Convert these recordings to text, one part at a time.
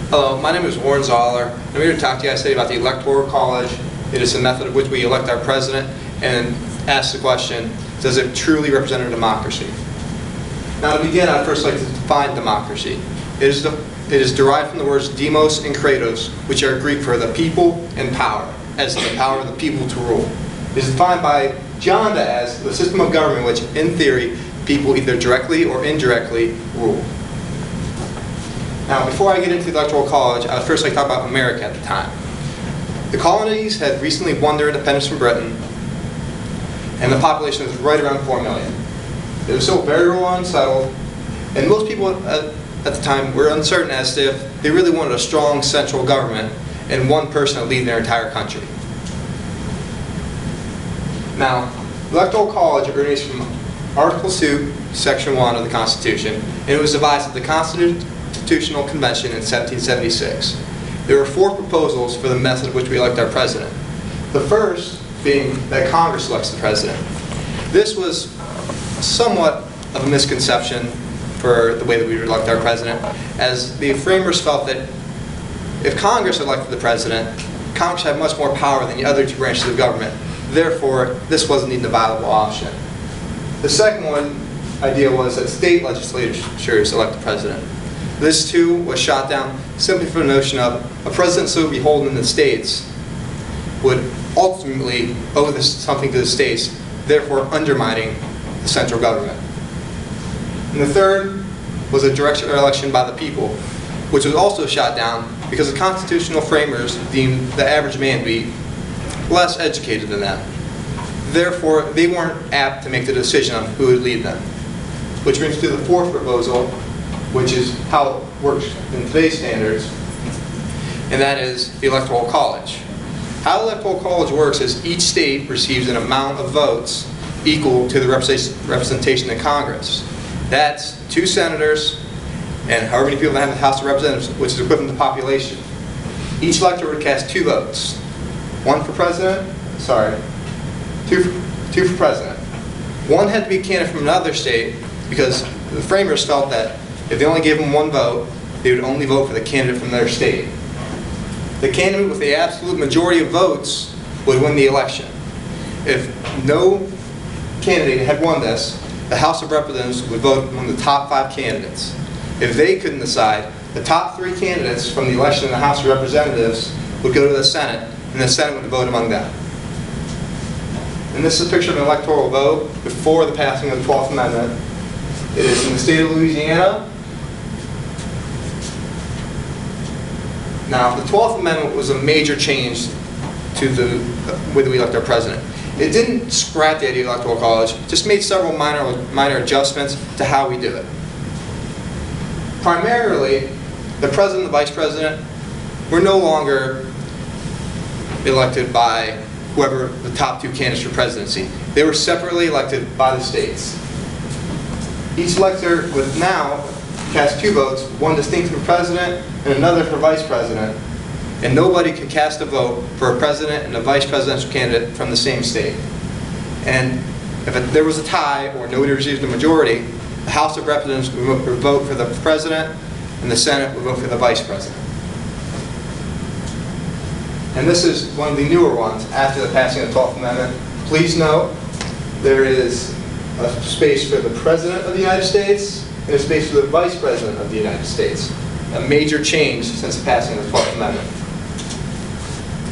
Hello, my name is Warren Zoller. I'm here to talk to you guys today about the Electoral College. It is a method of which we elect our president and ask the question, does it truly represent a democracy? Now to begin, I'd first like to define democracy. It is derived from the words demos and kratos, which are Greek for the people and power, as the power of the people to rule. It is defined by John as the system of government which, in theory, people either directly or indirectly rule. Now, before I get into the Electoral College, I would first like to talk about America at the time. The colonies had recently won their independence from Britain, and the population was right around 4 million. It was still very rural and unsettled, and most people at the time were uncertain as to if they really wanted a strong central government and one person to lead their entire country. Now, the Electoral College originates from Article 2, Section 1 of the Constitution, and it was devised at the Constitutional Convention in 1776. There were 4 proposals for the method in which we elect our president. The first being that Congress elects the president. This was somewhat of a misconception for the way that we would elect our president, as the framers felt that if Congress elected the president, Congress had much more power than the other 2 branches of government. Therefore, this wasn't even a viable option. The second idea was that state legislatures elect the president. This too was shot down simply for the notion of a president so beholden in the states would ultimately owe something to the states, therefore undermining the central government. And the third was a direct election by the people, which was also shot down because the constitutional framers deemed the average man to be less educated than them. Therefore, they weren't apt to make the decision on who would lead them. Which brings to the 4th proposal, which is how it works in today's standards, and that is the Electoral College. How the Electoral College works is each state receives an amount of votes equal to the representation in Congress. That's 2 senators and however many people that have in the House of Representatives, which is equivalent to population. Each elector would cast 2 votes. 1 for president, two for president. One had to be a candidate from another state because the framers felt that if they only gave them 1 vote, they would only vote for the candidate from their state. The candidate with the absolute majority of votes would win the election. If no candidate had won this, the House of Representatives would vote one of the top 5 candidates. If they couldn't decide, the top 3 candidates from the election in the House of Representatives would go to the Senate, and the Senate would vote among them. And this is a picture of an electoral vote before the passing of the 12th Amendment. It is in the state of Louisiana. Now, the 12th Amendment was a major change to the way that we elect our president. It didn't scrap the idea of the Electoral College, just made several minor adjustments to how we do it. Primarily, the president and the vice president were no longer elected by whoever the top 2 candidates for presidency. They were separately elected by the states. Each elector would now cast 2 votes, one distinct for president and another for vice president, and nobody could cast a vote for a president and a vice presidential candidate from the same state. And if there was a tie or nobody received the majority, the House of Representatives would vote for the president and the Senate would vote for the vice president. And this is one of the newer ones after the passing of the 12th Amendment. Please note, there is a space for the President of the United States and a space for the Vice President of the United States. A major change since the passing of the 12th Amendment.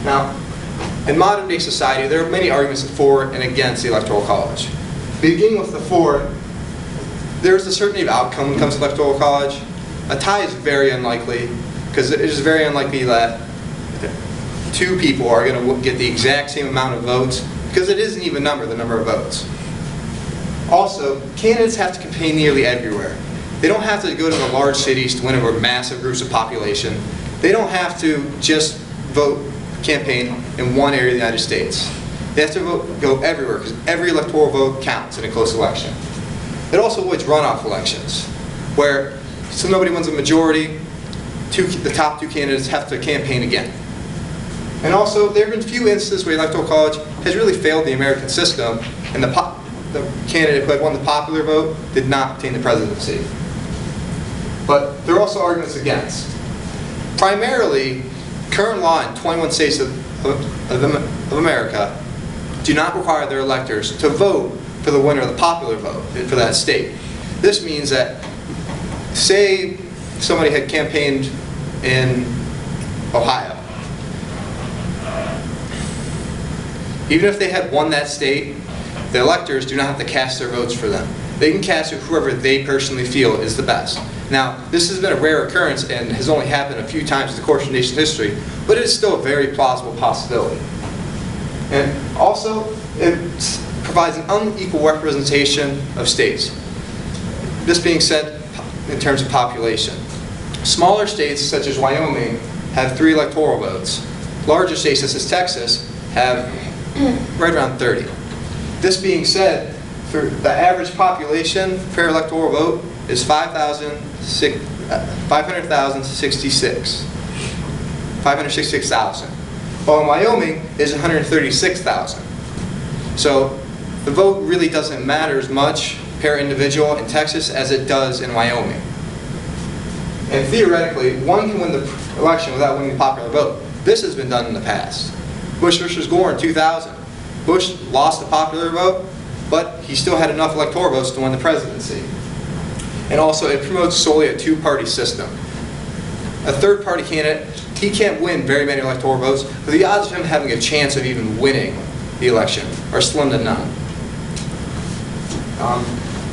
Now, in modern day society, there are many arguments for and against the Electoral College. Beginning with the for, there is a certainty of outcome when it comes to the Electoral College. A tie is very unlikely, because it is very unlikely that 2 people are going to get the exact same amount of votes, because it is an even number, the number of votes. Also, candidates have to campaign nearly everywhere. They don't have to go to the large cities to win over massive groups of population. They don't have to just campaign in one area of the United States. They have to go everywhere, because every electoral vote counts in a close election. It also avoids runoff elections, where so nobody wins a majority, the top 2 candidates have to campaign again. And also, there have been few instances where the Electoral College has really failed the American system, and the candidate who had won the popular vote did not obtain the presidency. But there are also arguments against. Primarily, current law in 21 states of America do not require their electors to vote for the winner of the popular vote for that state. This means that, say somebody had campaigned in Ohio. Even if they had won that state, the electors do not have to cast their votes for them. They can cast it whoever they personally feel is the best. Now, this has been a rare occurrence and has only happened a few times in the course of the nation's history, but it is still a very plausible possibility. And also, it provides an unequal representation of states. This being said, in terms of population, smaller states such as Wyoming have 3 electoral votes. Larger states such as Texas have right around 30. This being said, for the average population per electoral vote is 566,000, while in Wyoming is 136,000. So the vote really doesn't matter as much per individual in Texas as it does in Wyoming. And theoretically, one can win the election without winning the popular vote. This has been done in the past. Bush versus Gore in 2000. Bush lost the popular vote, but he still had enough electoral votes to win the presidency. And also, it promotes solely a 2-party system. A third-party candidate, he can't win very many electoral votes, but the odds of him having a chance of even winning the election are slim to none.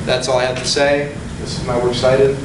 That's all I have to say. This is my works cited.